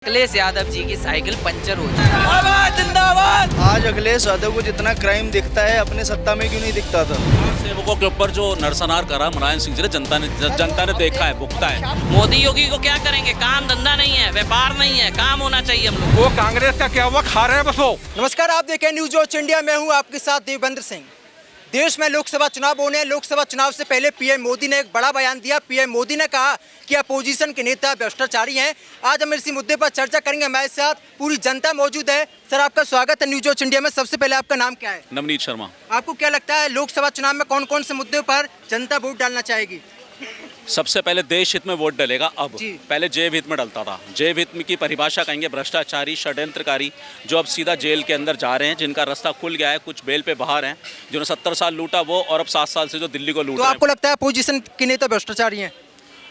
अखिलेश यादव जी की cycle puncture हो चुकी है। जिंदाबाद। आज अखिलेश यादव को जितना क्राइम दिखता है अपने सत्ता में क्यों नहीं दिखता था। सेवकों के ऊपर जो नरसंहार करा मुलायम सिंह जी ने जनता ने देखा है, भुगता है। मोदी योगी को क्या करेंगे? काम धंधा नहीं है, व्यापार नहीं है, काम होना चाहिए हम लोग। वो कांग्रेस का क्या हुआ, खा रहे हैं बस वो। नमस्कार, आप देखें न्यूज वॉच इंडिया। मैं हूं आपके साथ देवेंद्र सिंह। देश में लोकसभा चुनाव होने हैं। लोकसभा चुनाव से पहले पीएम मोदी ने एक बड़ा बयान दिया। पीएम मोदी ने कहा कि अपोजिशन के नेता भ्रष्टाचारी हैं। आज हम इसी मुद्दे पर चर्चा करेंगे। हमारे साथ पूरी जनता मौजूद है। सर, आपका स्वागत है न्यूज वॉच इंडिया में। सबसे पहले आपका नाम क्या है? नवनीत शर्मा। आपको क्या लगता है लोकसभा चुनाव में कौन कौन से मुद्दों पर जनता वोट डालना चाहेगी? सबसे पहले देश हित में वोट डलेगा। अब जी। पहले जैव हित में डलता था। जैव हित की परिभाषा कहेंगे भ्रष्टाचारी, षड्यंत्रकारी, जो अब सीधा जेल के अंदर जा रहे हैं, जिनका रास्ता खुल गया है, कुछ बेल पे बाहर हैं, जिन्होंने 70 साल लूटा वो, और अब 7 साल से जो दिल्ली को लूट तो रहे आपको लगता है अपोजिशन के नेता भ्रष्टाचारी हैं?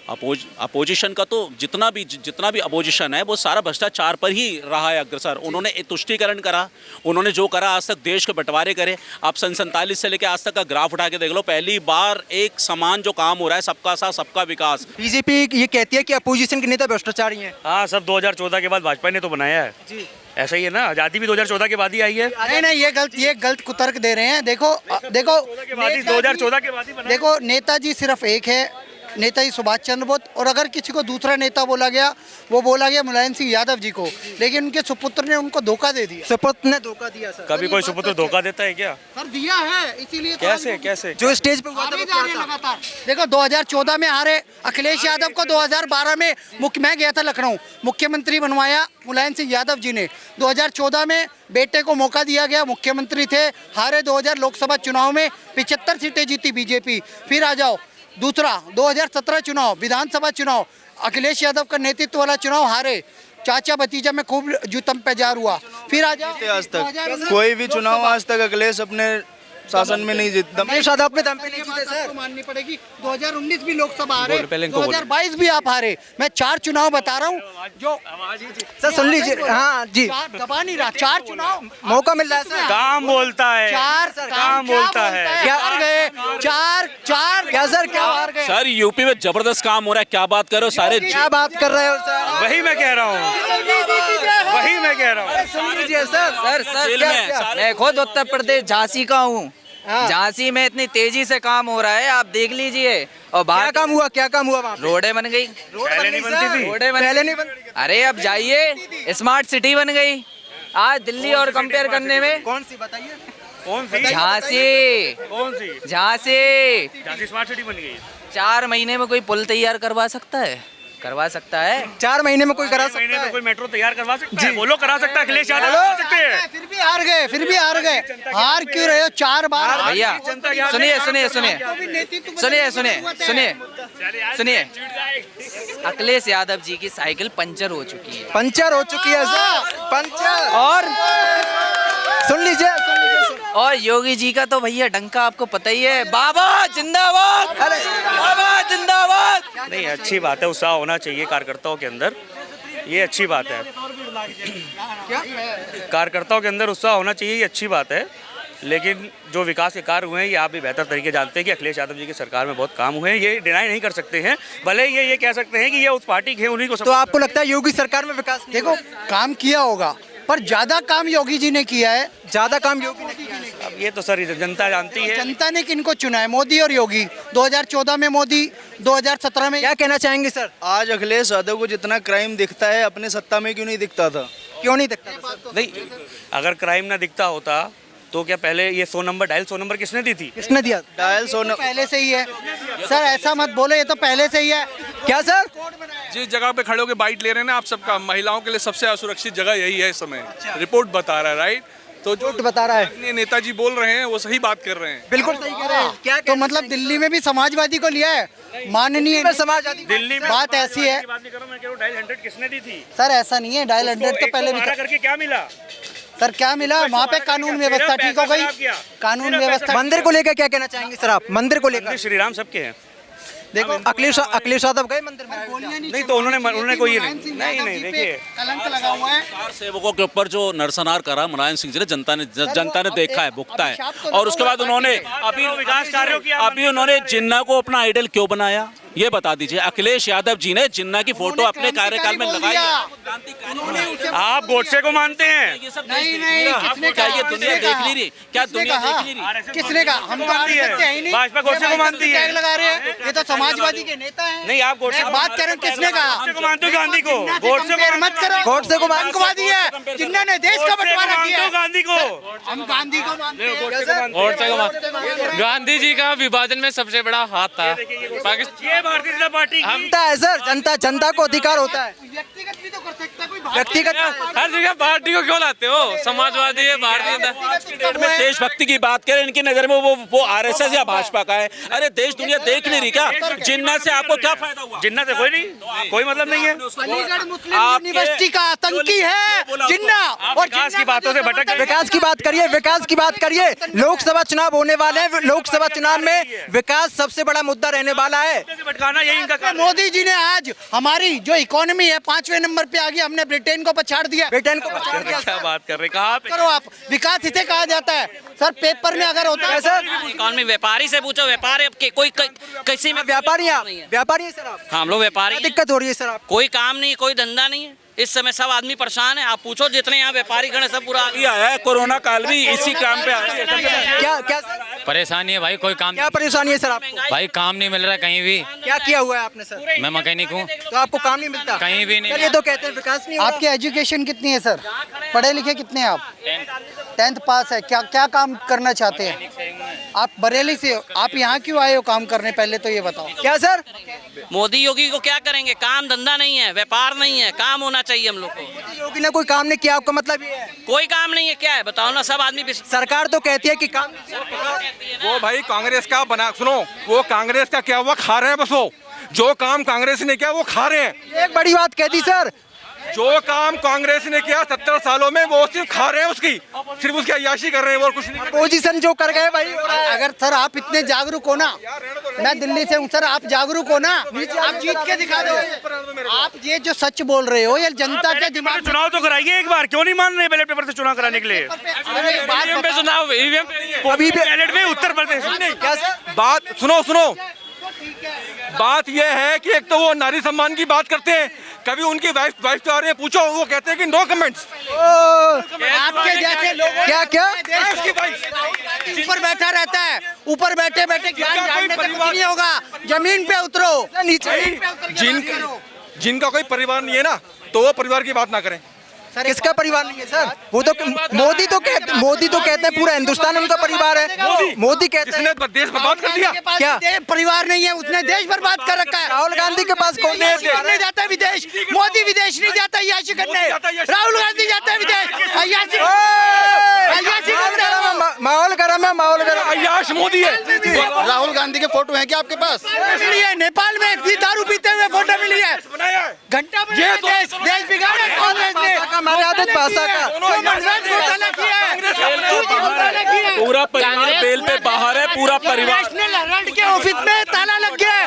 अपोजिशन का तो जितना भी अपोजिशन है वो सारा भ्रष्टाचार पर ही रहा है अग्रसर। उन्होंने तुष्टीकरण करा, उन्होंने जो करा आज तक देश के बंटवारे करे। आप सन 47 से लेकर आज तक का ग्राफ उठा के देख लो, पहली बार एक समान जो काम हो रहा है, सबका साथ सबका विकास। बीजेपी ये कहती है कि अपोजिशन के नेता भ्रष्टाचारी हैं। हाँ, सब 2014 के बाद भाजपा ने तो बनाया है जी, ऐसा ही है ना। आजादी भी 2014 के बाद ही आई है। नहीं नहीं, ये गलत कुतर्क दे रहे हैं। देखो 2014 के बाद ही बना। देखो, नेताजी सिर्फ एक है, नेताजी सुभाष चंद्र बोस। और अगर किसी को दूसरा नेता बोला गया, वो बोला गया मुलायम सिंह यादव जी को, लेकिन उनके सुपुत्र ने उनको धोखा दे दिया। सुपुत्र ने धोखा दिया सर। कभी कोई सुपुत्र धोखा देता है क्या? सर, दिया है, इसीलिए तो कैसे आज कैसे? जो स्टेज पे हुआ था हारे वो जा रहे क्या हैं था? लगातार। देखो 2014 में हारे अखिलेश यादव को। 2012 में मैं गया था लखनऊ, मुख्यमंत्री बनवाया मुलायम सिंह यादव जी ने। 2014 में बेटे को मौका दिया गया, मुख्यमंत्री थे, हारे। 2000 लोकसभा चुनाव में 75 सीटें जीती बीजेपी। फिर आ जाओ दूसरा 2017 चुनाव, विधानसभा चुनाव, अखिलेश यादव का नेतृत्व वाला चुनाव, हारे। चाचा भतीजा में खूब जुतम पेजार हुआ। फिर आ जाओ आज तक कोई भी चुनाव आज तक अखिलेश अपने शासन में नहीं जीता। अखिलेश यादव अपने दम पे नहीं जीते बात सर। आपको माननी पड़ेगी। 2019 भी लोकसभा हारे, पहले इनको बोलो। 2022 भी आप हारे। मैं 4 चुनाव बता रहा हूँ जो सर सुन लीजिए। हाँ जी, दबा नहीं रहा। 4 चुनाव मौका मिल रहा है सर। काम बोलता है, काम बोलता है। क्या हार गए? चार क्या सर, क्या हार गए? सर यूपी में जबरदस्त काम हो रहा है, क्या बात कर रहे हो सारे। क्या बात कर रहे हो सर? वही मैं कह रहा हूँ, वही मैं कह रहा हूँ। सुन लीजिए सर। सर जेल क्या, में क्या? मैं खुद उत्तर प्रदेश झांसी का हूँ। झांसी में इतनी तेजी से काम हो रहा है, आप देख लीजिए। और क्या बाहर काम हुआ? क्या काम हुआ वहाँ पे? रोडें बन गई, रोड पहले बन नहीं गई बनती सर। थी। रोडें बन पहले गई। नहीं बन। अरे अब जाइए, स्मार्ट सिटी बन गई। आज दिल्ली और कंपेयर करने में कौन सी बताइए? कौन सी? झांसी, कौन सी? झांसी झांसी स्मार्ट सिटी बन गई। 4 महीने में कोई पुल तैयार करवा सकता है? करवा सकता है? 4 महीने में कोई करा महीने सकता में है? कोई मेट्रो तैयार करवा सकता है? बोलो, करा सकता है। अखिलेश यादव कर सकते हैं। फिर भी हार गए, फिर भी हार गए। हार क्यों रहे हो? 4 बार भैया जनता क्या- सुनिए सुनिए सुनिए सुनिए सुनिए सुनिए सुनिए, अखिलेश यादव जी की साइकिल पंचर हो चुकी है। पंचर हो चुकी है सर, पंचर। और सुन लीजिए, सुन लीजिए सुन। और योगी जी का तो भैया डंका आपको पता ही है। बाबा जिंदाबाद, अरे बाबा जिंदाबाद। नहीं, अच्छी बात है, उत्साह होना चाहिए कार्यकर्ताओं के अंदर, ये अच्छी बात है। कार्यकर्ताओं के अंदर उत्साह होना चाहिए, ये अच्छी बात है। लेकिन जो विकास के कार्य हुए हैं, ये आप भी बेहतर तरीके जानते हैं कि अखिलेश यादव जी की सरकार में बहुत काम हुए हैं, ये डिनाई नहीं कर सकते हैं। भले ये कह सकते हैं कि ये उस पार्टी के हैं, उन्हीं को तो आपको लगता है योगी सरकार में विकास नहीं देखो, काम किया होगा, पर ज्यादा काम योगी जी ने किया है। हुआ? ज्यादा काम योगी ने किया है। अब ये तो सर जनता जानती है। जनता ने किनको चुना है? मोदी और योगी। 2014 में मोदी, 2017 में क्या कहना चाहेंगे सर? आज अखिलेश यादव को जितना क्राइम दिखता है अपने सत्ता में क्यों नहीं दिखता था। क्यों नहीं दिखता था सर? नहीं, अगर क्राइम ना दिखता होता तो क्या पहले ये 100 नंबर डायल 100 नंबर किसने दी थी? किसने दिया? डायल सोना पहले से ही है सर, ऐसा मत बोलो, ये तो पहले से ही है। क्या सर? जिस जगह पे खड़े होकर बाइट ले रहे हैं ना आप सबका, महिलाओं के लिए सबसे असुरक्षित जगह यही है इस समय। रिपोर्ट बता रहा है, राइट? तो जो बता रहा है। अपने नेताजी बोल रहे हैं वो सही बात कर रहे हैं। बिल्कुल सही कह रहे हैं। क्या तो मतलब दिल्ली में भी समाजवादी को लिया है, माननीय में समाजवादी दिल्ली में बात ऐसी है बात नहीं करो, मैं कह रहा हूं डायल 100 किसने दी थी? सर, ऐसा नहीं है। डायल 100 तो पहले भी था। करके क्या मिला? सर, क्या मिला वहाँ पे? कानून व्यवस्था ठीक हो गई। कानून व्यवस्था मंदिर को लेकर क्या कहना चाहेंगे सर आप? मंदिर को लेकर श्री राम सबके हैं। देखो, अखिलेश यादव गए मंदिर में। नहीं तो उन्होंने कोई ये नहीं देखिए, कलंक लगा हुआ है। चार सेवकों के ऊपर जो नरसंहार करा मुलायम सिंह जी ने जनता ने देखा है, भुगता है। और उसके बाद उन्होंने अभी विकास कार्यों की अभी उन्होंने जिन्ना को अपना आइडल क्यों बनाया? ये बता दीजिए अखिलेश यादव जी ने जिन्ना की फोटो अपने कार्यकाल में लगाई है। आप गोडसे को मानते हैं? नहीं नहीं, किसने क्या कहा? ये दुनिया किसने देख कहा? नहीं रही? क्या किसने दुनिया कहा? देख नहीं रही? किसने कहा? हम तो मानते हैं नहीं। भाजपा गोडसे को मानती है। टैग लगा रहे हैं, ये तो समाजवादी के नेता हैं। नहीं, आप गोडसे मैं बात करें किसने कहा? गोडसे को मानते हो गांधी को? गोडसे को कंपेयर मत करो। गोडसे को मान- आतंकवादी है जिन्होंने देश का बंटवारा किया है। गांधी को हम गांधी को मानते हैं। गांधी जी का विभाजन में सबसे बड़ा हाथ था पाकिस्तान। ये भारतीय जनता पार्टी की जनता है सर, जनता को अधिकार होता है। व्यक्तिगत भी तो कर सकता है कोई। व्यक्तिगत हर जगह पार्टी को क्यों लाते हो? समाजवादी है, भारतीय जनता। में देशभक्ति की बात करें, इनकी नजर में वो आरएसएस या भाजपा का है। अरे देश दुनिया देख नहीं रही क्या? जिन्ना से आपको क्या फायदा हुआ? जिन्ना से कोई नहीं, कोई मतलब नहीं है। अलीगढ़ मुस्लिम यूनिवर्सिटी का आतंकी है जिन्ना। और विकास की बातों से भटक गए। विकास की बात करिए, विकास की बात करिए। लोकसभा चुनाव होने वाले हैं, लोकसभा चुनाव में विकास सबसे बड़ा मुद्दा रहने वाला है। भटकाना यही इनका काम है। मोदी जी ने आज हमारी जो इकोनॉमी है 5वें नंबर पे आ गई, हमने ब्रिटेन को पछाड़ दिया। ब्रिटेन को पछाड़ दिया। क्या बात कर रहे हैं? कहाँ पे? करो आप, विकास इसे कहा जाता है सर। पेपर में अगर होता है सर इकोनॉमी व्यापारी से पूछो, व्यापार कोई किसी में व्यापारी हैं आप? व्यापारी हैं सर आप? हम लोग व्यापारी क्या हैं। दिक्कत हो रही है सर आप? कोई काम नहीं, कोई धंधा नहीं है इस समय। सब आदमी परेशान है। आप पूछो जितने यहाँ व्यापारी खड़े सब पूरा ये आया है कोरोना काल भी इसी काम पे आया है। क्या क्या सर? परेशानी है भाई, कोई काम क्या परेशानी है सर आपको? भाई काम नहीं मिल रहा है कहीं भी। क्या किया हुआ है आपने सर? मैं मैकेनिक हूँ, तो आपको काम नहीं मिलता? कहीं भी नहीं। सर ये तो कहते हैं विकास नहीं हो रहा। आपकी एजुकेशन कितनी है सर? पढ़े लिखे कितने हैं आप? 10th पास है। क्या क्या काम करना चाहते हैं आप? बरेली से हो, आप यहाँ क्यों आए हो काम करने? पहले तो ये बताओ। क्या सर? मोदी योगी को क्या करेंगे? काम धंधा नहीं है, व्यापार नहीं है, काम होना चाहिए हम लोग को। योगी ने कोई काम नहीं किया, आपका मतलब ये है? कोई काम नहीं है, क्या है बताओ ना? सब आदमी सरकार तो कहती है कि काम वो भाई कांग्रेस का बना, सुनो, वो कांग्रेस का क्या हुआ, खा रहे हैं बस वो। जो काम कांग्रेस ने किया वो खा रहे हैं। एक बड़ी बात कह दी सर। जो काम कांग्रेस ने किया 70 सालों में वो सिर्फ खा रहे हैं, उसकी सिर्फ उसकी अय्याशी कर रहे हैं और कुछ नहीं। पोजीशन जो कर गए वही हो रहा है। अगर सर आप इतने जागरूक हो ना, मैं दिल्ली से हूँ सर, आप जागरूक हो ना, आप जीत के दिखा दो। आप ये जो सच बोल रहे हो ये जनता के दिमाग में। चुनाव तो कराइए एक बार, क्यों नहीं मान रहे बैलेट पेपर से चुनाव कराने के लिए? ईवीएम पे चुनाव, ईवीएम पे अभी भी बैलेट में उत्तर प्रदेश क्या सर? बात सुनो सुनो, बात यह है कि एक तो वो नारी सम्मान की बात करते हैं, कभी उनकी वाइफ के बारे में पूछो, वो कहते हैं कि नो कमेंट्स। आपके जैसे लोग क्या क्या? ऊपर बैठा रहता है, ऊपर बैठे बैठे ज्ञान जानने से कुछ नहीं होगा। जमीन पे उतरो, नीचे जिनका कोई परिवार नहीं है ना, तो वो परिवार की बात ना करें। किसका परिवार नहीं है सर? वो तो मोदी तो कहते हैं पूरा हिंदुस्तान उनका परिवार है। मोदी कहते हैं किसने देश बर्बाद कर दिया? क्या? परिवार नहीं है, उसने देश बर्बाद कर रखा है। राहुल गांधी के पास कौन है? करने जाता है विदेश, मोदी विदेश नहीं जाता अय्याशी करने। राहुल गांधी जाता है विदेश अय्याशी करने। माहौल गर्म है, माहौल गर्म। अय्याश मोदी है। राहुल गांधी के फोटो हैं क्या आपके पास? मिली है नेपाल में, दारू पीते हुए फोटो मिली है। घंटा में ये देश बिगाड़ा कांग्रेस ने। हमारे आदत भाषा का घोटाला किया है। पूरा परिवार बेल पे बाहर है, पूरा परिवार। नेशनल हेराल्ड के ऑफिस में ताला लग गया है।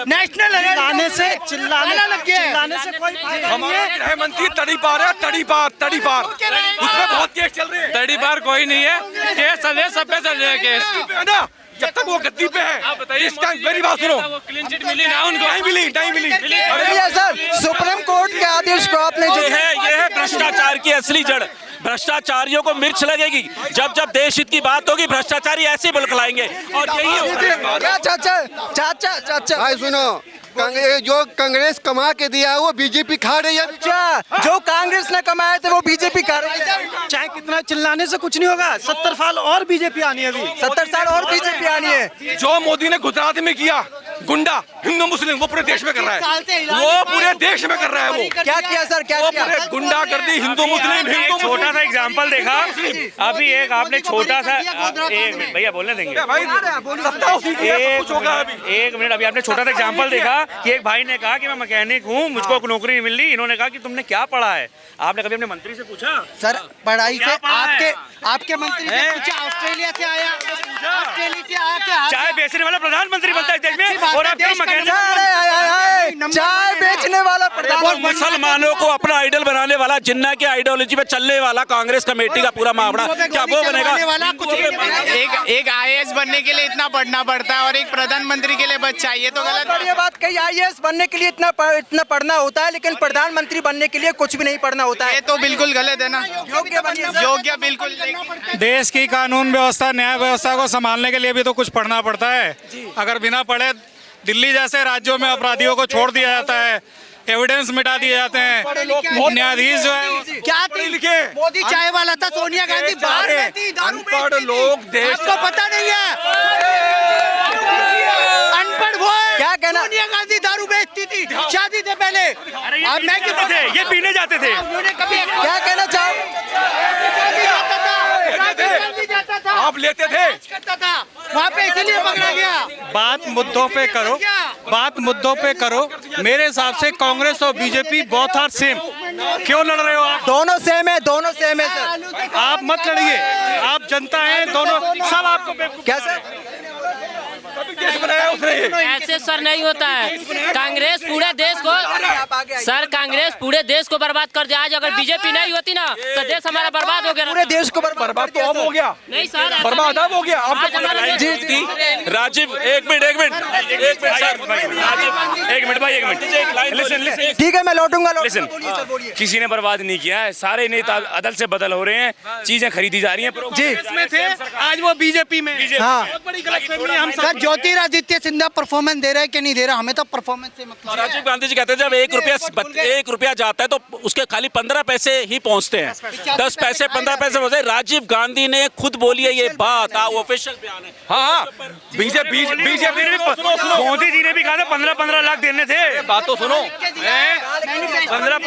नेशनल हेराल्ड चिल्लाने से ताला लग गया है। हमारे गृह मंत्री तड़ी पार है, तड़ी पार उसमें बहुत केस चल रहे हैं। तड़ी बार कोई नहीं है, केस चल रहे, सब पे चल रहे हैं केस। है ना, जब तक वो गद्दी पे है। इस टाइम मेरी बात सुनो, क्लीन चिट मिली ना उनको? नहीं मिली। भैया सर, सुप्रीम कोर्ट के आदेश को आपने जो ये है भ्रष्टाचार की असली जड़। भ्रष्टाचारियों को मिर्च लगेगी। जब जब देश हित की बात होगी भ्रष्टाचारी ऐसे ही बुलखलाएंगे। और यही क्या चाचा भाई सुनो, जो कांग्रेस कमा के दिया है वो बीजेपी खा रही है। अच्छा, जो कांग्रेस ने कमाए थे वो बीजेपी कर रही है। चाहे कितना चिल्लाने से कुछ नहीं होगा। 70 साल और बीजेपी आनी है अभी। 70 साल और बीजेपी आनी है। जो मोदी ने गुजरात में किया, गुंडा हिंदू मुस्लिम, वो पूरे देश में कर रहा है। वो पूरे देश में कर रहा है। वो क्या किया सर? क्या वो किया? पूरे गुंडा कर दी, हिंदू मुस्लिम, हिंदू छोटा सा एग्जाम्पल देखा अभी, एक आपने छोटा सा, एक मिनट भैया बोलने देंगे, भाई सत्ता उसी की है, सब कुछ होगा अभी। एक मिनट। अभी आपने छोटा सा एग्जाम्पल देखा कि एक भाई ने कहा कि मैं मैकेनिक हूँ, मुझको नौकरी नहीं मिल रही। इन्होंने कहा कि तुमने क्या पढ़ा है? आपने कभी अपने मंत्री से पूछा? सर पढ़ाई से आपके मंत्री से पूछा, ऑस्ट्रेलिया से आया, ऑस्ट्रेलिया से आके चाय बेचने वाला प्रधानमंत्री बनता है देश में, और आप क्यों मैकेनिक? चाय बेचने वाला प्रधान, मुसलमानों को अपना आइडल बनाने वाला, जिन्ना की आइडियोलॉजी पे चलने वाला कांग्रेस कमेटी का पूरा मामला, क्या वो बनेगा? एक आईएएस बनने के लिए इतना पढ़ना पड़ता है और एक प्रधानमंत्री के लिए बस चाहिए तो गलत और ये बात कही, आईएएस बनने के लिए इतना पढ़ना होता है, लेकिन प्रधानमंत्री बनने के लिए कुछ भी नहीं पढ़ना होता है। ये तो बिल्कुल गलत है ना, योग्य बिल्कुल। देश की कानून व्यवस्था, न्याय व्यवस्था को संभालने के लिए भी तो कुछ पढ़ना पड़ता है। अगर बिना पढ़े दिल्ली जैसे राज्यों में अपराधियों को छोड़ दिया जाता है, एविडेंस मिटा दिए जाते हैं, न्यायाधीश जो है क्या लिखे, मोदी चाय वाला था, सोनिया गांधी बाहर रहती, दारू अनपढ़ लोग देश को पता नहीं है, अनपढ़ वो है। क्या कहना, सोनिया गांधी दारू बेचती थी शादी से पहले, अब मैं क्यों थे, ये पीने जाते थे। क्या कहना आप लेते थे, वहाँ पे इसलिए पकड़ा गया। बात मुद्दों पे करो, बात मुद्दों पे करो। मेरे हिसाब से कांग्रेस और बीजेपी बोथ आर सेम। क्यों लड़ रहे हो आप? दोनों सेम है, दोनों सेम है सर। आप मत लड़िए, आप जनता हैं, दोनों सब आपको क्या सर? ऐसे सर नहीं होता है। कांग्रेस पूरे देश को, सर कांग्रेस पूरे देश को बर्बाद कर दिया। आज अगर बीजेपी नहीं होती ना तो देश हमारा बर्बाद हो गया। पूरे देश को बर्बाद तो अब हो गया, नहीं सर, बर्बाद अब हो गया। राजीव एक मिनट भाई, एक मिनट लिसन। ठीक है, मैं लौटूंगा। लिसन, किसी ने बर्बाद नहीं किया है, सारे नेता अदल से बदल हो रहे हैं, चीजें खरीदी जा रही हैं। जी इसमें थे, आज वो बीजेपी में। हाँ, बहुत बड़ी गलतफहमी है। हम सर ज्योतिरादित्य सिंधिया परफॉर्मेंस दे रहा है कि नहीं दे रहा, हमें तो परफॉर्मेंस से मतलब। राजीव गांधी जी कहते हैं जब 1 रुपया जाता है तो उसके खाली 15 पैसे ही पहुंचते हैं, 10 पैसे 15 पैसे पहुंचते हैं। राजीव गांधी ने खुद बोली है ये बात, ऑफिशियल बयान है। हाँ, बीजेपी मोदी जी ने भी कहा था 15-15 लाख देने थे। बात तो सुनो, 15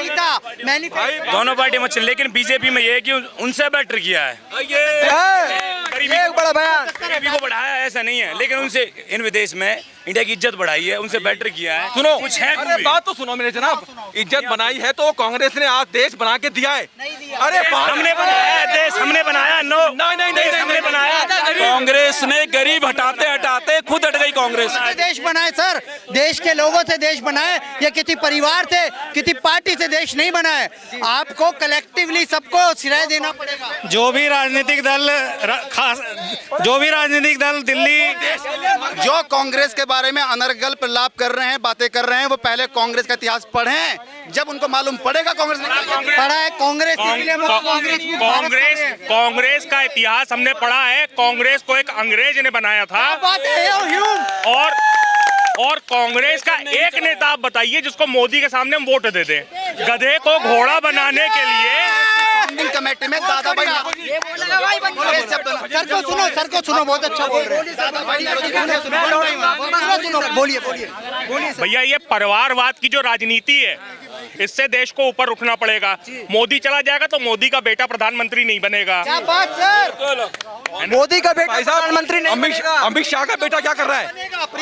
दोनों पार्टी मत, लेकिन बीजेपी में ये है कि उनसे बेटर किया है। एक बड़ा बयान, गरीबी को बढ़ाया है ऐसा नहीं है, लेकिन उनसे इन विदेश में इंडिया की इज्जत बढ़ाई है, उनसे बेटर किया है। सुनो, कुछ है, अरे बात तो सुनो मेरे जनाब, इज्जत बनाई है तो कांग्रेस ने आज देश बना के दिया है। अरे हमने बनाया देश, हमने बनाया। नो नहीं, हमने बनाया। कांग्रेस ने गरीब हटाते हटाते खुद हट गई कांग्रेस। देश बनाए सर, देश के लोगों से देश बनाए, या किसी परिवार से, किसी पार्टी से देश नहीं बनाए। आपको कलेक्टिवली सबको श्रेय देना पड़ेगा। जो भी राजनीतिक दल दिल्ली, जो कांग्रेस के बारे में अनर्गल प्रलाप कर रहे हैं, बातें कर रहे हैं, वो पहले कांग्रेस का इतिहास पढ़ें, जब उनको मालूम पड़ेगा। कांग्रेस पढ़ा है, कांग्रेस का इतिहास हमने पढ़ा है। कांग्रेस को एक अंग्रेज ने बनाया था, और कांग्रेस का एक नेता आप बताइए जिसको मोदी के सामने हम वोट दे दें। गधे को घोड़ा बनाने के लिए कमेटी में दादा भाई सर को सुनो, बहुत अच्छा बोल रहे हैं। बोलिए। भैया, ये परिवारवाद की जो राजनीति है, इससे देश को ऊपर उठना पड़ेगा। मोदी चला जाएगा तो मोदी का बेटा प्रधानमंत्री नहीं बनेगा। क्या बात सर, मोदी का बेटा प्रधानमंत्री नहीं, अमित शाह का बेटा क्या कर रहा है?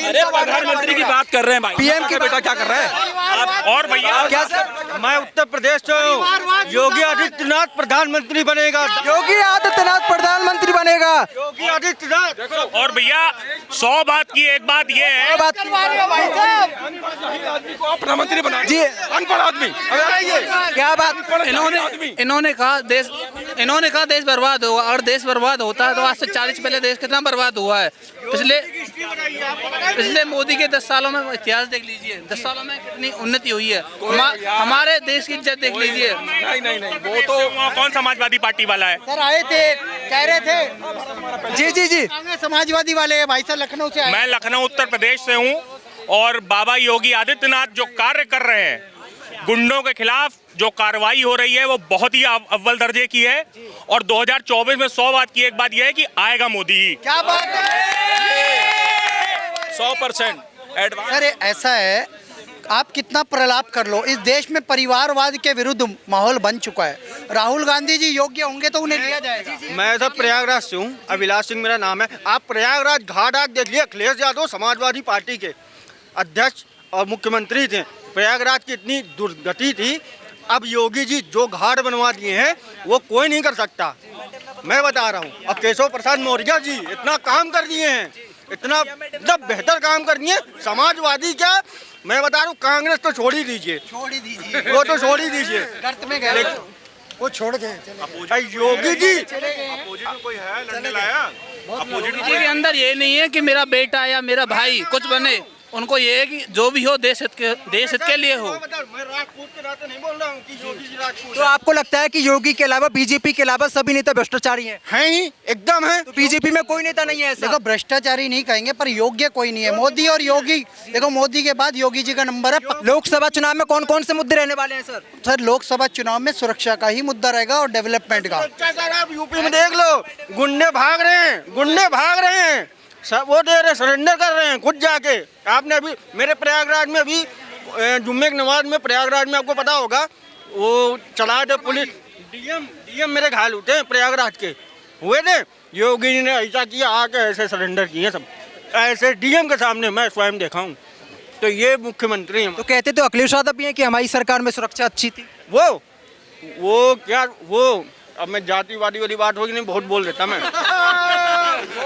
अरे प्रधानमंत्री की बात कर रहे हैं भाई, पीएम का बेटा क्या कर रहा है? और भैया क्या सर? मैं उत्तर प्रदेश से हूँ, योगी आदित्यनाथ प्रधानमंत्री बनेगा। योगी आदित्यनाथ प्रधानमंत्री बनेगा। योगी आदित्यनाथ। और भैया 100 बात की एक बात ये है, प्रधानमंत्री बना जी, अनपढ़ आदमी। क्या बात? इन्होंने कहा देश बर्बाद होगा। अगर देश बर्बाद होता है तो आज से 40 पहले देश कितना बर्बाद हुआ है। पिछले मोदी के 10 सालों में इतिहास देख लीजिए, 10 सालों में कितनी उन्नति हुई है। हमारे देश की इज्जत देख लीजिए। नहीं, वो तो कौन समाजवादी पार्टी वाला है? सर आए थे, कह रहे थे। जी, समाजवादी वाले हैं भाई साहब, लखनऊ से आए। मैं लखनऊ उत्तर प्रदेश से हूँ, और बाबा योगी आदित्यनाथ जो कार्य कर रहे हैं, गुंडों के खिलाफ जो कार्रवाई हो रही है, वो बहुत ही अव्वल दर्जे की है। और 2024 में 100 बात की एक बात यह है कि आएगा मोदी। क्या बात है, 100% एडवांस। सर ऐसा है, आप कितना प्रलाप कर लो, इस देश में परिवारवाद के विरुद्ध माहौल बन चुका है। राहुल गांधी जी योग्य होंगे तो उन्हें लिया जाएगा। मैं सब प्रयागराज से हूँ, अभिलाष सिंह मेरा नाम है। आप प्रयागराज घाट आग देखिए, अखिलेश यादव समाजवादी पार्टी के अध्यक्ष और मुख्यमंत्री थे। प्रयागराज की इतनी दुर्गति थी, अब योगी जी जो घाट बनवा दिए हैं वो कोई नहीं कर सकता। मैं बता रहा हूँ, अब केशव प्रसाद मौर्य जी इतना काम कर दिए हैं, इतना बेहतर काम कर दिए। समाजवादी क्या, मैं बता रहा हूँ कांग्रेस तो छोड़ ही दीजिए, वो तो छोड़ ही दीजिए। गर्त में गए वो छोड़ गए। योगी जी मोदी जी के अंदर ये नहीं है कि मेरा बेटा या मेरा भाई कुछ बने, उनको ये है कि जो भी हो देश हित के लिए हो। मैं राजपूत के नाते नहीं बोल रहा हूँ कि योगी जी राजपूत तो आपको लगता है कि योगी के अलावा बीजेपी के अलावा सभी नेता भ्रष्टाचारी हैं? हैं ही, एकदम है। तो बीजेपी में कोई नेता नहीं है ऐसा? देखो भ्रष्टाचारी नहीं कहेंगे पर योग्य कोई नहीं है। मोदी और योगी, देखो मोदी के बाद योगी जी का नंबर है। लोकसभा चुनाव में कौन कौन से मुद्दे रहने वाले हैं सर? सर लोकसभा चुनाव में सुरक्षा का ही मुद्दा रहेगा और डेवलपमेंट का। सर आप यूपी में देख लो, गुंडे भाग रहे हैं, सब वो दे रहे, सरेंडर कर रहे हैं खुद जाके। आपने अभी मेरे प्रयागराज में अभी जुम्मे की नमाज में प्रयागराज में आपको पता होगा वो चला दे पुलिस, डीएम मेरे घायल होते हैं प्रयागराज के हुए थे। योगी जी ने ऐसा किया, आके ऐसे सरेंडर किए सब, ऐसे डीएम के सामने मैं स्वयं देखा हूँ। तो ये मुख्यमंत्री हैं। तो कहते तो अखिलेश यादव भी हैं कि हमारी सरकार में सुरक्षा अच्छी थी। वो क्या वो अब मैं जातिवादी वाली बात होगी नहीं, बहुत बोल देता मैं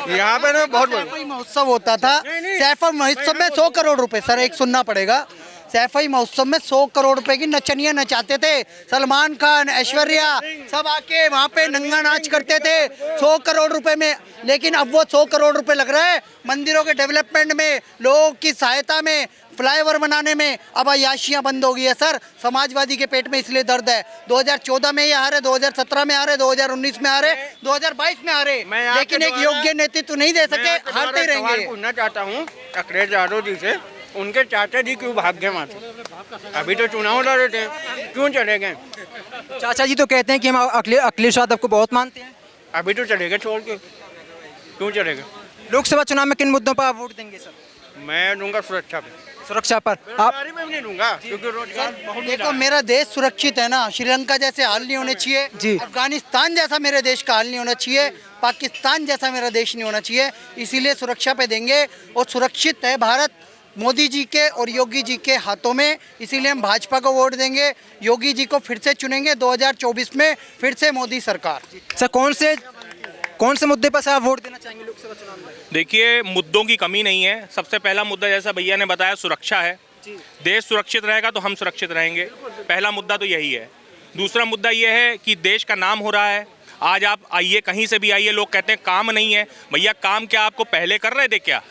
यहाँ पे ना बहुत महोत्सव होता था, सैफई महोत्सव में 100 करोड़ रुपए, सर एक सुनना पड़ेगा, सैफई महोत्सव में 100 करोड़ रुपए की नचनियां नचाते थे, सलमान खान, ऐश्वर्या सब आके वहाँ पे नंगा नाच करते थे 100 करोड़ रुपए में। लेकिन अब वो 100 करोड़ रुपए लग रहा है मंदिरों के डेवलपमेंट में, लोगों की सहायता में, फ्लाईओवर बनाने में। अब अयाशियाँ बंद हो गई है सर, समाजवादी के पेट में इसलिए दर्द है। 2014 में ये आ रहे, 2017 में आ रहे, 2019 में आ रहे, 2022 में आ रहे, लेकिन एक योग्य नेतृत्व नहीं दे सके, हारते ही रहेंगे। पूछना चाहता हूँ अखिलेश यादव जी से, उनके चाचा जी क्यों भाग गए वहाँ से? अभी तो चुनाव लड़ रहे थे, क्यों चले गए? चाचा जी तो कहते हैं कि हम अखिलेश यादव को बहुत मानते हैं। अभी तो चले गए छोड़ के, क्यों चले गए? लोकसभा चुनाव में किन मुद्दों पर आप वोट देंगे सर? मैं दूंगा सुरक्षा पे। सुरक्षा पर आप? में नहीं दूंगा क्योंकि रोजगार बहुत देखो मेरा देश सुरक्षित है ना, श्रीलंका जैसे हाल नहीं होने चाहिए जी, अफगानिस्तान जैसा मेरे देश का हाल नहीं होना चाहिए, पाकिस्तान जैसा मेरा देश नहीं होना चाहिए, इसीलिए सुरक्षा पे देंगे। और सुरक्षित है भारत मोदी जी के और योगी जी के हाथों में, इसीलिए हम भाजपा को वोट देंगे, योगी जी को फिर से चुनेंगे 2024 में, फिर से मोदी सरकार। सर कौन से मुद्दे पर आप वोट देना चाहेंगे लोकसभा चुनाव में? देखिए मुद्दों की कमी नहीं है। सबसे पहला मुद्दा जैसा भैया ने बताया सुरक्षा है। देश सुरक्षित रहेगा तो हम सुरक्षित रहेंगे, पहला मुद्दा तो यही है। दूसरा मुद्दा ये है कि देश का नाम हो रहा है। आज आप आइए, कहीं से भी आइए, लोग कहते हैं काम नहीं है। भैया काम क्या आपको पहले कर रहे थे क्या?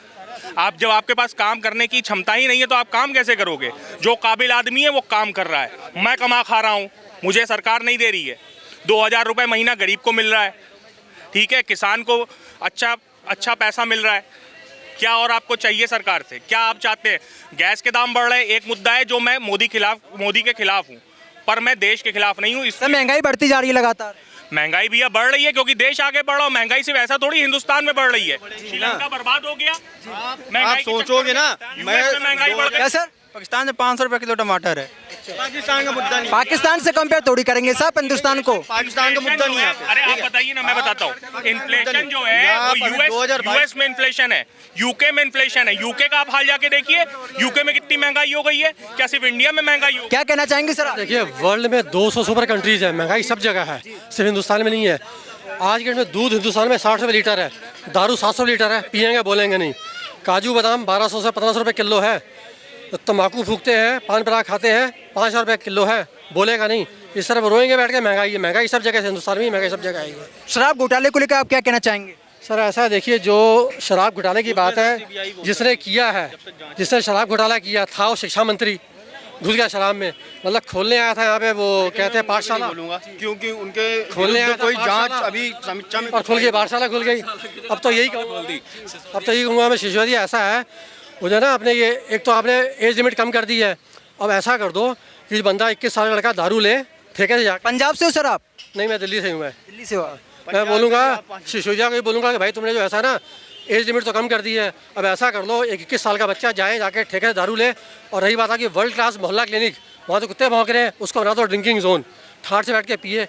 आप जब आपके पास काम करने की क्षमता ही नहीं है तो आप काम कैसे करोगे? जो काबिल आदमी है वो काम कर रहा है। मैं कमा खा रहा हूँ, मुझे सरकार नहीं दे रही है। 2000 रुपये महीना गरीब को मिल रहा है, ठीक है, किसान को अच्छा पैसा मिल रहा है। क्या और आपको चाहिए सरकार से? क्या आप चाहते हैं? गैस के दाम बढ़ रहे हैं, एक मुद्दा है जो मैं मोदी के खिलाफ हूँ, पर मैं देश के खिलाफ नहीं हूँ। इससे महंगाई बढ़ती जा रही है लगातार। महंगाई भैया बढ़ रही है क्योंकि देश आगे बढ़ रहा है। महंगाई सिर्फ ऐसा थोड़ी हिंदुस्तान में बढ़ रही है, श्रीलंका बर्बाद हो गया। आप सोचोगे ना, महंगाई बढ़ गई। सर पाकिस्तान में 500 रुपए किलो टमाटर है। पाकिस्तान का मुद्दा नहीं, पाकिस्तान से कंपेयर थोड़ी करेंगे साहब हिंदुस्तान को। पाकिस्तान का मुद्दा नहीं है। अरे आप बताइए ना, मैं बताता हूँ। इन्फ्लेशन जो है वो यूएस में इन्फ्लेशन है, यूके में इन्फ्लेशन है। यूके का आप हाल जाके देखिए, यूके में कितनी महंगाई हो गई है। क्या सिर्फ इंडिया में महंगाई हो? क्या कहना चाहेंगे सर? देखिए वर्ल्ड में 200 सुपर कंट्रीज है, महंगाई सब जगह है, सिर्फ हिंदुस्तान में नहीं है। आज के डेट में दूध हिंदुस्तान में 60 रुपये लीटर है, दारू 700 लीटर है, पियेंगे बोलेंगे नहीं। काजू बादाम 1200 से 1500 रुपये किलो है, तम्बाकू फूकते हैं, पान पराग खाते हैं, 5000 रुपये किलो है, बोलेगा नहीं। इस तरफ रोएंगे बैठ के, महंगाई सब जगह से, हिंदुस्तान में महंगाई सब जगह आएगी। शराब घोटाले को लेकर आप क्या कहना चाहेंगे? सर ऐसा है, देखिए जो शराब घोटाले की बात है, जिसने शराब घोटाला किया था वो शिक्षा मंत्री घुस गया शराब में, मतलब खोलने आया था यहाँ पे, वो कहते हैं पाठशाला, क्योंकि उनके खोलने आया कोई था जांच अभी समीक्षा में और खुल गई, पाठशाला खुल गई। अब तो यही कहूँगा मैं सिसोदिया, ऐसा है मुझे ना, अपने ये एक तो आपने एज लिमिट कम कर दी है, अब ऐसा कर दो कि बंदा 21 साल का लड़का दारू ले ठेके से जाकर। पंजाब से हो सर आप? नहीं, मैं दिल्ली से हूँ। दिल्ली से हो? मैं बोलूँगा सिसोदिया को ही बोलूँगा कि भाई तुमने जो ऐसा ना एज लिमिट तो कम कर दी है, अब ऐसा कर लो 21 साल का बच्चा जाए जाके ठेके से दारू ले। और रही बात है कि वर्ल्ड क्लास मोहल्ला क्लिनिक, वहाँ तो कुत्ते भौंक रहे हैं, उसको बना दो ड्रिंकिंग जोन, ठाट से बैठ के पिए,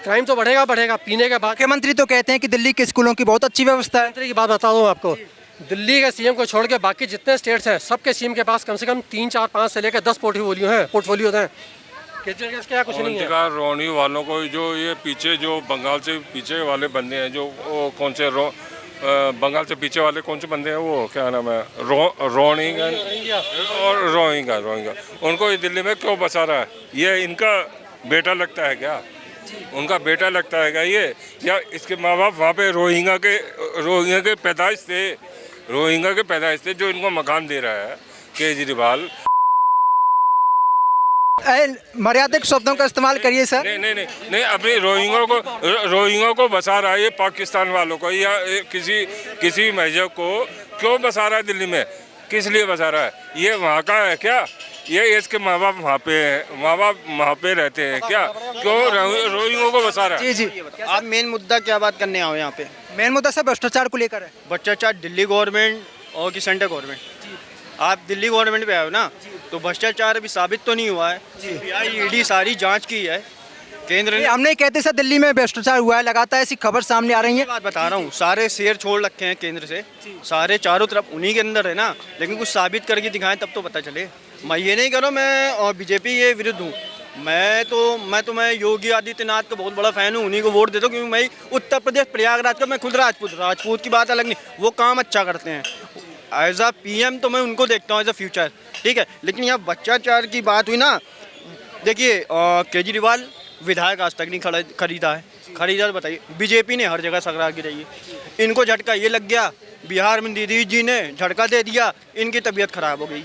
क्राइम तो बढ़ेगा पीने के बाद। मुख्यमंत्री तो कहते हैं कि दिल्ली के स्कूलों की बहुत अच्छी व्यवस्था है। मंत्री की बात बता दूँ आपको, दिल्ली के सीएम को छोड़ के बाकी जितने स्टेट्स हैं सबके सीएम के पास कम से कम 3, 4, 5 से लेकर 10 पोर्टफोलियो हैं। केजरीवाल के क्या कुछ नहीं है। रोहनी वालों को जो ये पीछे जो बंगाल से पीछे वाले बंदे हैं, जो कौन से बंगाल से पीछे वाले कौन से बंदे हैं, वो क्या नाम है, रोहिंग्या और रोहिंग्या उनको ये दिल्ली में क्यों बसा रहा है? ये इनका बेटा लगता है क्या? उनका बेटा लगता है क्या ये? या इसके माँ बाप वहाँ पे रोहिंग्या के पैदाइश थे जो इनको मकान दे रहा है केजरीवाल। मर्यादित शब्दों का इस्तेमाल करिए सर। नहीं, अपनी रोहिंग्या को बसा रहा है ये पाकिस्तान वालों को या किसी मजहब को क्यों बसा रहा है दिल्ली में? किस लिए बसा रहा है? ये वहाँ का है क्या? ये इसके माँ बाप वहाँ पे रहते हैं क्या? क्यों रोहिंग्या को बसा रहा है? जी आप मेन मुद्दा क्या बात करने आओ यहाँ पे? मेन मुद्दा सर भ्रष्टाचार को लेकर है। भ्रष्टाचार दिल्ली गवर्नमेंट और की सेंट्रल गवर्नमेंट? आप दिल्ली गवर्नमेंट पे आए हो ना, तो भ्रष्टाचार अभी साबित तो नहीं हुआ है। ईडी सारी जांच की है केंद्र ने। हम नहीं कहते सर दिल्ली में भ्रष्टाचार हुआ है, लगातार ऐसी खबर सामने आ रही है। बात बता रहा हूँ, सारे शेर छोड़ रखे हैं केंद्र से, सारे चारों तरफ उन्हीं के अंदर है ना, लेकिन कुछ साबित करके दिखाएं तब तो पता चले। मैं ये नहीं कह रहा हूँ मैं और बीजेपी के विरुद्ध हूँ, मैं योगी आदित्यनाथ का बहुत बड़ा फैन हूँ, उन्हीं को वोट देता हूँ, क्योंकि मैं उत्तर प्रदेश प्रयागराज का, मैं खुद राजपूत की बात अलग नहीं, वो काम अच्छा करते हैं। एज अ पीएम तो मैं उनको देखता हूँ एज अ फ्यूचर, ठीक है। लेकिन यहाँ भ्रष्टाचार की बात हुई ना, देखिए केजरीवाल विधायक आज तक नहीं खरीदा है, तो बताइए बीजेपी ने हर जगह सकरा गिराई है। इनको झटका ये लग गया, बिहार में दीदी जी ने झटका दे दिया, इनकी तबीयत खराब हो गई।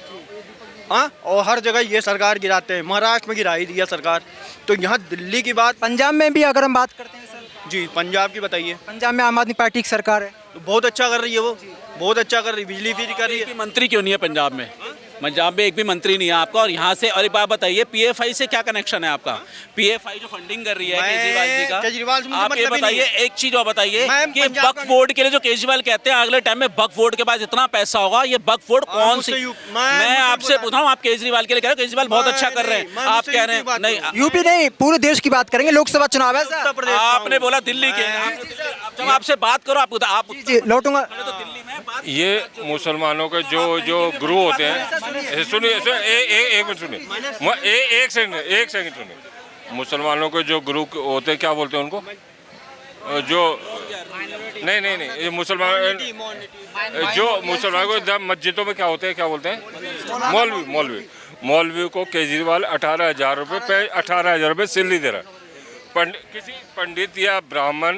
हाँ, और हर जगह ये सरकार गिराते हैं, महाराष्ट्र में गिराई दिया सरकार। तो यहाँ दिल्ली की बात, पंजाब में भी अगर हम बात करते हैं सर। जी, पंजाब की बताइए। पंजाब में आम आदमी पार्टी की सरकार है, तो बहुत अच्छा कर रही है, वो बहुत अच्छा कर रही है, बिजली फ्री कर रही है। मंत्री क्यों नहीं है पंजाब में? पंजाब में एक भी मंत्री नहीं है आपका। और यहाँ से, और एक बात बताइए, पीएफआई से क्या कनेक्शन है आपका? पीएफआई जो फंडिंग कर रही है केजरीवाल जी का, आप ये बताइए, एक चीज और बताइए कि वक्फ बोर्ड के लिए जो केजरीवाल कहते हैं अगले टाइम में वक्फ बोर्ड के पास इतना पैसा होगा, ये वक्फ बोर्ड कौन सी? मैं आपसे पूछा हूँ, आप केजरीवाल के लिए कह रहे हो, केजरीवाल बहुत अच्छा कर रहे हैं, आप कह रहे हैं नहीं, यूपी नहीं पूरे देश की बात करेंगे, लोकसभा चुनाव है सर। आपने बोला दिल्ली के, जब आपसे बात करो आप लौटूंगा। ये मुसलमानों के जो गुरु होते हैं, सुनिए एक मिनट सुनिए, एक सेकंड सुनिए। मुसलमानों के जो गुरु होते हैं, क्या बोलते हैं उनको? जो नहीं ये मुसलमान को जब मस्जिदों में क्या होते हैं, क्या बोलते हैं? मौलवी को केजरीवाल 18,000 रुपये सैलरी दे रहा है। किसी पंडित या ब्राह्मण,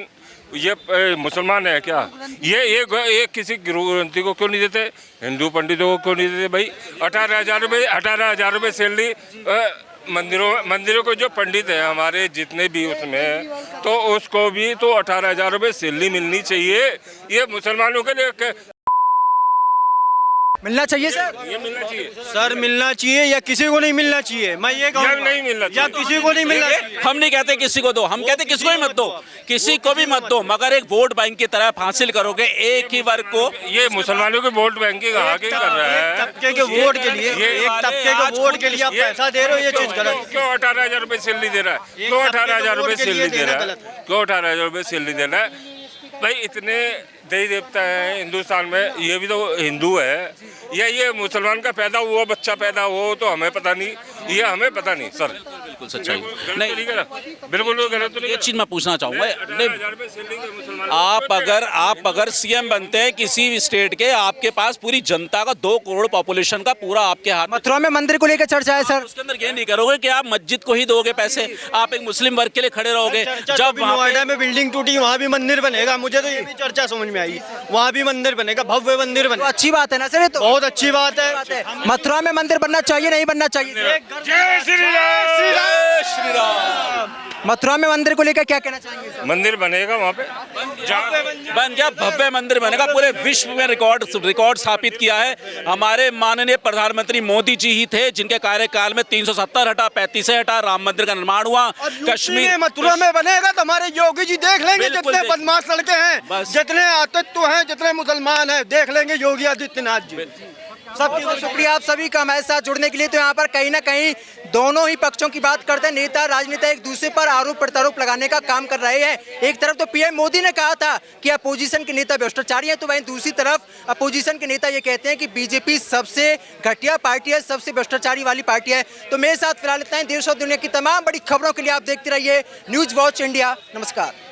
ये मुसलमान है क्या? ये किसी ग्रंथी को क्यों नहीं देते? हिंदू पंडितों को क्यों नहीं देते भाई? 18,000 रुपये सैलरी मंदिरों को जो पंडित है हमारे जितने भी उसमें, तो उसको भी तो 18,000 रुपये सैलरी मिलनी चाहिए। ये मुसलमानों के लिए मिलना चाहिए सर, ये मिलना चाहिए सर, मिलना चाहिए या किसी को नहीं मिलना चाहिए? मैं ये कहूँगा नहीं मिलना या किसी को नहीं मिलना चाहिए। हम नहीं कहते किसी को दो, हम कहते किसी को ही मत दो, किसी को भी मत दो, मगर एक वोट बैंक की तरह हासिल करोगे एक ही वर्ग को। ये मुसलमानों के वोट बैंकिंग आगे कर रहा है, तबके के वोट के लिए, एक तबके के वोट के लिए आप पैसा दे रहे हो, ये चीज गलत। क्यों 18,000 रुपये सैलरी दे रहा है? क्यों 18,000 रुपये सैलरी दे रहा है? क्यों 18,000 रुपये सैलरी दे रहा है भाई? इतने देवी देवता हैं हिंदुस्तान में, ये भी तो हिंदू है, या ये मुसलमान का पैदा हुआ बच्चा पैदा हो तो हमें पता नहीं, ये हमें पता नहीं सर। बिल्कुल सच्चाई नहीं, बिल्कुल गलत तो नहीं। एक चीज मैं पूछना चाहूँगा, आप अगर सीएम बनते हैं किसी स्टेट के, आपके पास पूरी जनता का 2 करोड़ पॉपुलेशन का पूरा आपके हाथ। मथुरा में मंदिर को लेकर चर्चा है सर, उसके अंदर ये नहीं करोगे कि आप मस्जिद को ही दोगे पैसे, आप एक मुस्लिम वर्ग के लिए खड़े रहोगे। जब नोएडा में बिल्डिंग टूटी, वहाँ भी मंदिर बनेगा, मुझे तो ये भी चर्चा समझ में आई, वहाँ भी मंदिर बनेगा, भव्य मंदिर बनेगा। अच्छी बात है ना सर, ये तो बहुत अच्छी बात है। मथुरा में मंदिर बनना चाहिए, नहीं बनना चाहिए? जय श्री राम। मथुरा में मंदिर को लेकर क्या कहना चाहेंगे सर? मंदिर बनेगा वहाँ पे, बन गया, भव्य मंदिर बनेगा, पूरे विश्व में रिकॉर्ड स्थापित किया है। हमारे माननीय प्रधानमंत्री मोदी जी ही थे जिनके कार्यकाल में 370 हटा, 35 हटा, राम मंदिर का निर्माण हुआ। कश्मीर मथुरा में बनेगा तो हमारे योगी जी देख लेंगे, जितने बदमाश लड़के हैं, जितने आतंक हैं, जितने मुसलमान हैं, देख लेंगे योगी आदित्यनाथ जी। सबकी बहुत शुक्रिया आप सभी का हमारे साथ जुड़ने के लिए। तो यहाँ पर कहीं ना कहीं दोनों ही पक्षों की बात करते हैं, नेता राजनेता एक दूसरे पर आरोप प्रत्यारोप लगाने का काम कर रहे हैं। एक तरफ तो पीएम मोदी ने कहा था कि अपोजिशन के नेता भ्रष्टाचारी हैं, तो वहीं दूसरी तरफ अपोजिशन के नेता ये कहते हैं कि बीजेपी सबसे घटिया पार्टी है, सबसे भ्रष्टाचारी वाली पार्टी है। तो मेरे साथ फिलहाल इतना ही। देश और दुनिया की तमाम बड़ी खबरों के लिए आप देखते रहिए न्यूज वॉच इंडिया। नमस्कार।